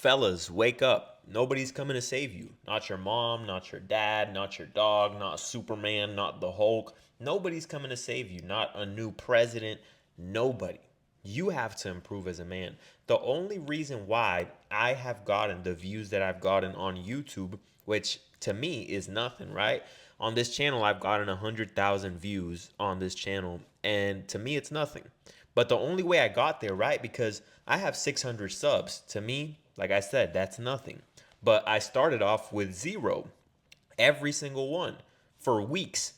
Fellas, wake up. Nobody's coming to save you. Not your mom, not your dad, not your dog, not Superman, not the Hulk. Nobody's coming to save you. Not a new president. Nobody. You have to improve as a man. The only reason why I have gotten the views that I've gotten on YouTube, which to me is nothing, right? On this channel, I've gotten 100,000 views on this channel, and to me, it's nothing. But the only way I got there, right? Because I have 600 subs. To me, like I said, that's nothing. But I started off with zero, every single one, for weeks,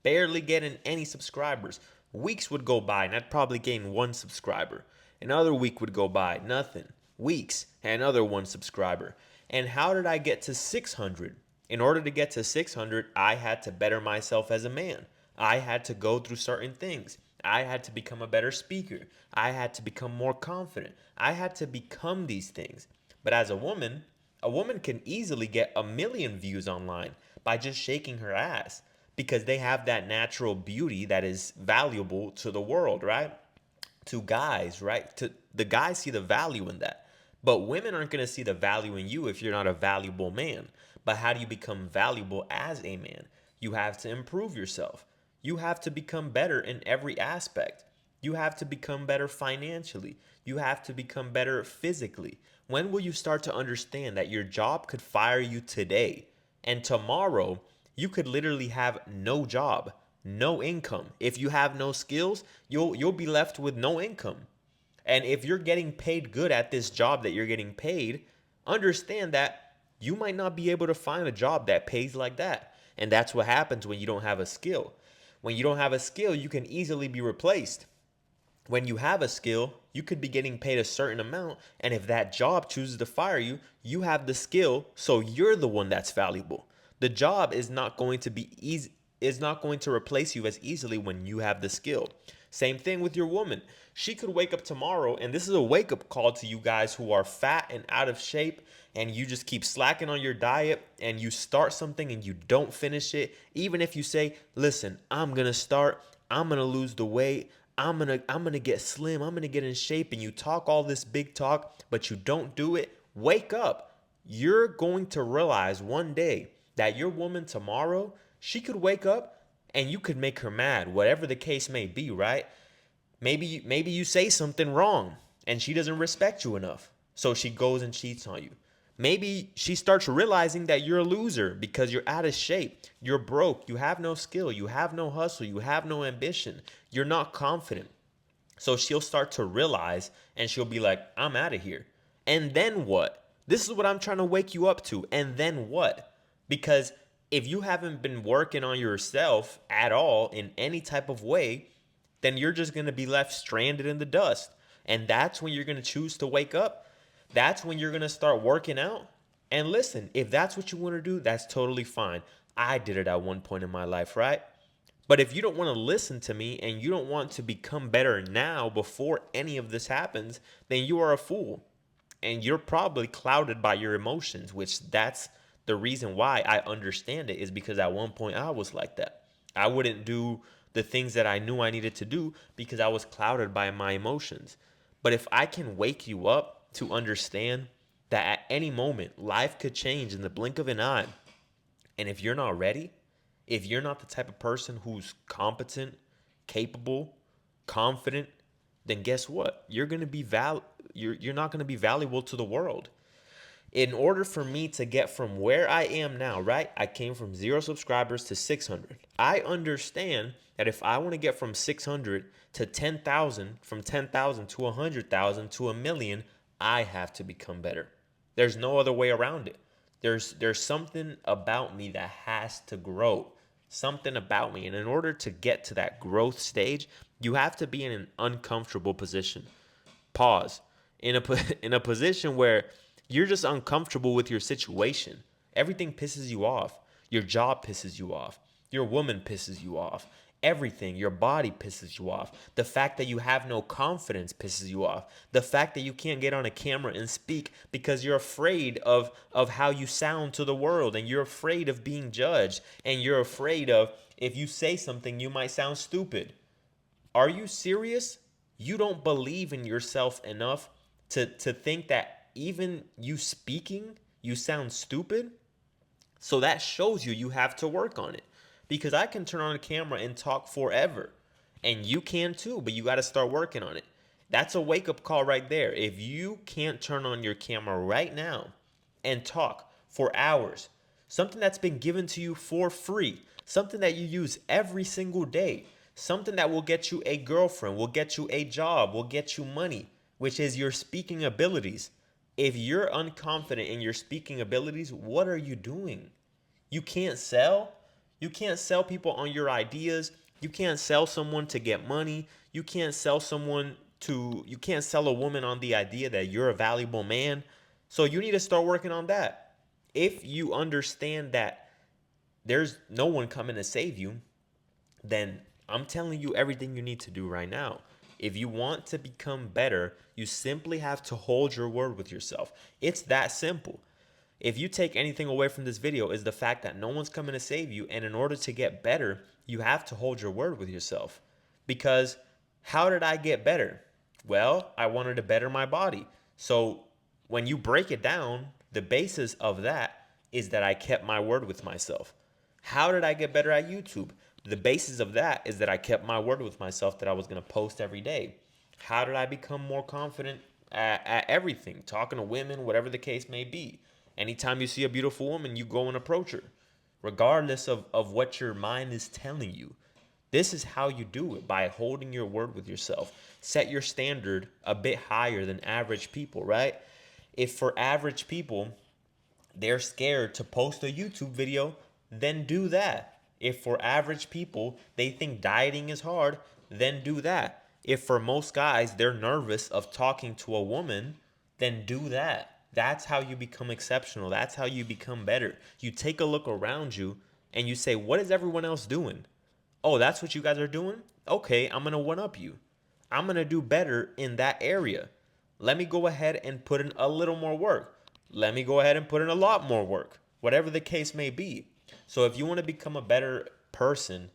barely getting any subscribers. Weeks would go by and I'd probably gain one subscriber. Another week would go by, nothing. Weeks, another one subscriber. And how did I get to 600? In order to get to 600, I had to better myself as a man. I had to go through certain things. I had to become a better speaker. I had to become more confident. I had to become these things. But as a woman can easily get 1 million views online by just shaking her ass because they have that natural beauty that is valuable to the world, right? To guys, right? To the guys see the value in that. But women aren't going to see the value in you if you're not a valuable man. But how do you become valuable as a man? You have to improve yourself. You have to become better in every aspect. You have to become better financially. You have to become better physically. When will you start to understand that your job could fire you today and tomorrow you could literally have no job, no income? If you have no skills, you'll be left with no income. And if you're getting paid good at this job that you're getting paid, understand that you might not be able to find a job that pays like that. And that's what happens when you don't have a skill. When you don't have a skill, you can easily be replaced. When you have a skill, you could be getting paid a certain amount. And if that job chooses to fire you, you have the skill. So you're the one that's valuable. The job is not going to be easy, is not going to replace you as easily when you have the skill. Same thing with your woman. She could wake up tomorrow, and this is a wake up call to you guys who are fat and out of shape, and you just keep slacking on your diet, and you start something and you don't finish it. Even if you say, listen, I'm going to start, I'm going to lose the weight, I'm gonna get slim, I'm gonna get in shape, and you talk all this big talk, but you don't do it. Wake up. You're going to realize one day that your woman tomorrow, she could wake up and you could make her mad, whatever the case may be, right? Maybe you say something wrong and she doesn't respect you enough. So she goes and cheats on you. Maybe she starts realizing that you're a loser because you're out of shape. You're broke. You have no skill. You have no hustle. You have no ambition. You're not confident. So she'll start to realize and she'll be like, I'm out of here. And then what? This is what I'm trying to wake you up to. And then what? Because if you haven't been working on yourself at all in any type of way, then you're just going to be left stranded in the dust. And that's when you're going to choose to wake up. That's when you're going to start working out. And listen, if that's what you want to do, that's totally fine. I did it at one point in my life, right? But if you don't want to listen to me and you don't want to become better now before any of this happens, then you are a fool. And you're probably clouded by your emotions, which that's the reason why I understand it, is because at one point I was like that. I wouldn't do the things that I knew I needed to do because I was clouded by my emotions. But if I can wake you up to understand that at any moment life could change in the blink of an eye, and if you're not ready, if you're not the type of person who's competent, capable, confident, then guess what? You're not going to be valuable to the world. In order for me to get from where I am now, right? I came from 0 subscribers to 600. I understand that if I want to get from 600 to 10,000, from 10,000 to 100,000 to a million, I have to become better. There's no other way around it. There's something about me that has to grow. Something about me. And in order to get to that growth stage, you have to be in an uncomfortable position. Pause. In a in a position where you're just uncomfortable with your situation. Everything pisses you off. Your job pisses you off. Your woman pisses you off. Everything, your body pisses you off. The fact that you have no confidence pisses you off. The fact that you can't get on a camera and speak because you're afraid of how you sound to the world, and you're afraid of being judged, and you're afraid of, if you say something, you might sound stupid. Are you serious? You don't believe in yourself enough to think that even you speaking, you sound stupid. So that shows you have to work on it. Because I can turn on a camera and talk forever. And you can too, but you got to start working on it. That's a wake up call right there. If you can't turn on your camera right now and talk for hours, something that's been given to you for free, something that you use every single day, something that will get you a girlfriend, will get you a job, will get you money, which is your speaking abilities. If you're unconfident in your speaking abilities, what are you doing? You can't sell. You can't sell people on your ideas. You can't sell someone to get money. You can't sell a woman on the idea that you're a valuable man. So you need to start working on that. If you understand that there's no one coming to save you, then I'm telling you everything you need to do right now. If you want to become better, you simply have to hold your word with yourself. It's that simple. If you take anything away from this video, is the fact that no one's coming to save you, and in order to get better, you have to hold your word with yourself. Because how did I get better? Well, I wanted to better my body. So when you break it down, the basis of that is that I kept my word with myself. How did I get better at YouTube? The basis of that is that I kept my word with myself that I was going to post every day. How did I become more confident at everything? Talking to women, whatever the case may be. Anytime you see a beautiful woman, you go and approach her, regardless of what your mind is telling you. This is how you do it, by holding your word with yourself. Set your standard a bit higher than average people, right? If for average people, they're scared to post a YouTube video, then do that. If for average people, they think dieting is hard, then do that. If for most guys, they're nervous of talking to a woman, then do that. That's how you become exceptional. That's how you become better. You take a look around you and you say, what is everyone else doing? Oh, that's what you guys are doing? Okay, I'm going to one up you. I'm going to do better in that area. Let me go ahead and put in a little more work. Let me go ahead and put in a lot more work, whatever the case may be. So if you want to become a better person,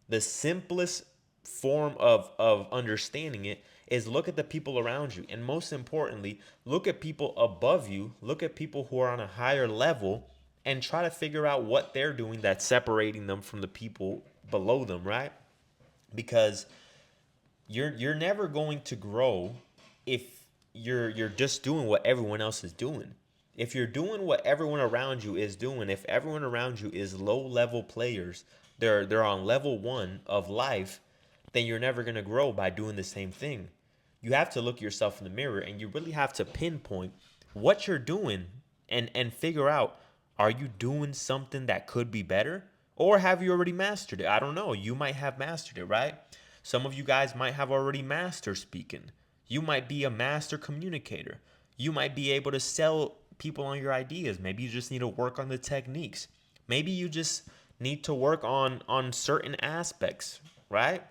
the simplest form of understanding it is look at the people around you. And most importantly, look at people above you. Look at people who are on a higher level and try to figure out what they're doing that's separating them from the people below them, right? Because you're never going to grow if you're just doing what everyone else is doing. If you're doing what everyone around you is doing, if everyone around you is low level players, they're on level 1 of life, then you're never going to grow by doing the same thing. You have to look yourself in the mirror and you really have to pinpoint what you're doing and figure out, are you doing something that could be better? Or have you already mastered it? I don't know. You might have mastered it, right? Some of you guys might have already mastered speaking. You might be a master communicator. You might be able to sell people on your ideas. Maybe you just need to work on the techniques. Maybe you just need to work on certain aspects, right?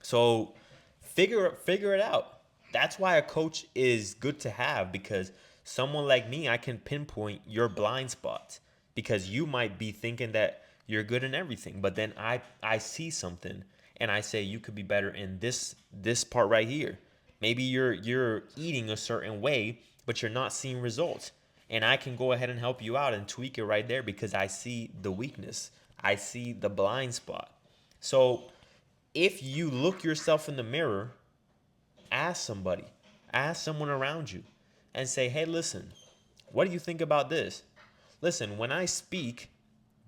So figure it out. That's why a coach is good to have, because someone like me, I can pinpoint your blind spots, because you might be thinking that you're good in everything, but then I see something and I say you could be better in this part right here. Maybe you're eating a certain way, but you're not seeing results. And I can go ahead and help you out and tweak it right there, because I see the weakness. I see the blind spot. So if you look yourself in the mirror, ask somebody, ask someone around you and say, hey, listen, what do you think about this? Listen, when I speak,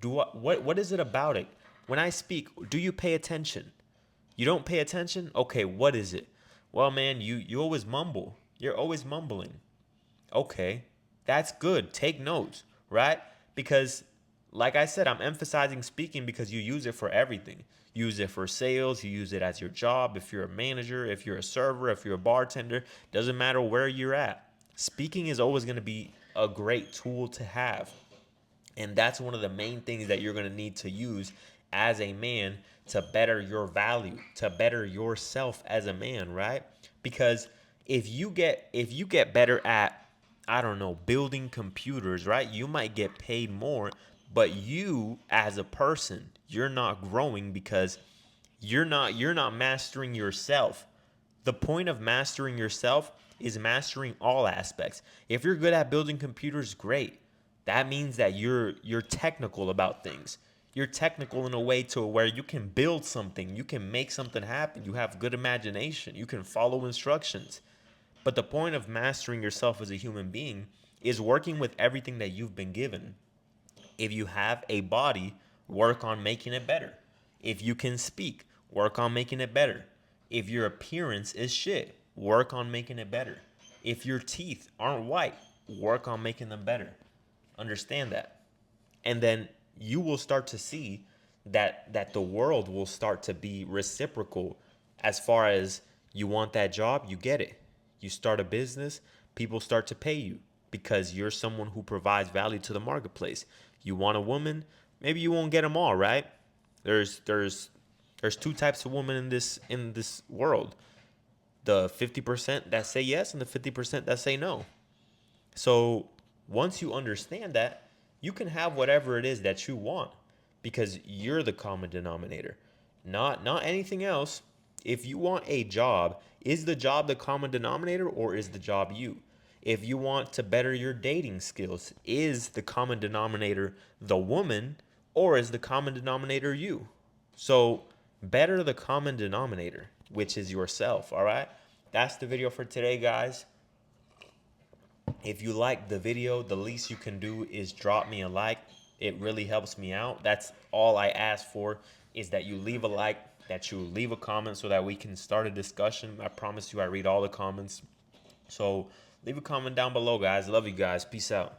what is it about it? When I speak, do you pay attention? You don't pay attention? Okay, what is it? Well, man, you always mumble. You're always mumbling. Okay, that's good. Take notes, right? Because like I said, I'm emphasizing speaking because you use it for everything. You use it for sales. You use it as your job. If you're a manager, if you're a server, if you're a bartender, doesn't matter where you're at. Speaking is always going to be a great tool to have. And that's one of the main things that you're going to need to use as a man to better your value, to better yourself as a man, right? Because if you get better at, I don't know, building computers, right? You might get paid more, but you as a person, you're not growing because you're not mastering yourself. The point of mastering yourself is mastering all aspects. If you're good at building computers, great. That means that you're technical about things. You're technical in a way to where you can build something, you can make something happen, you have good imagination, you can follow instructions. But the point of mastering yourself as a human being is working with everything that you've been given. If you have a body, work on making it better. If you can speak, work on making it better. If your appearance is shit, work on making it better. If your teeth aren't white, work on making them better. Understand that. And then you will start to see that the world will start to be reciprocal. As far as you want that job, you get it. You start a business, people start to pay you because you're someone who provides value to the marketplace. You want a woman, maybe you won't get them all, right? There's two types of women in this world. The 50% that say yes and the 50% that say no. So once you understand that, you can have whatever it is that you want because you're the common denominator, not anything else. If you want a job, is the job the common denominator or is the job you? If you want to better your dating skills, is the common denominator the woman or is the common denominator you? So better the common denominator, which is yourself, all right? That's the video for today, guys. If you like the video, the least you can do is drop me a like. It really helps me out. That's all I ask for, is that you leave a like, that you leave a comment so that we can start a discussion. I promise you I read all the comments. So leave a comment down below, guys. Love you guys. Peace out.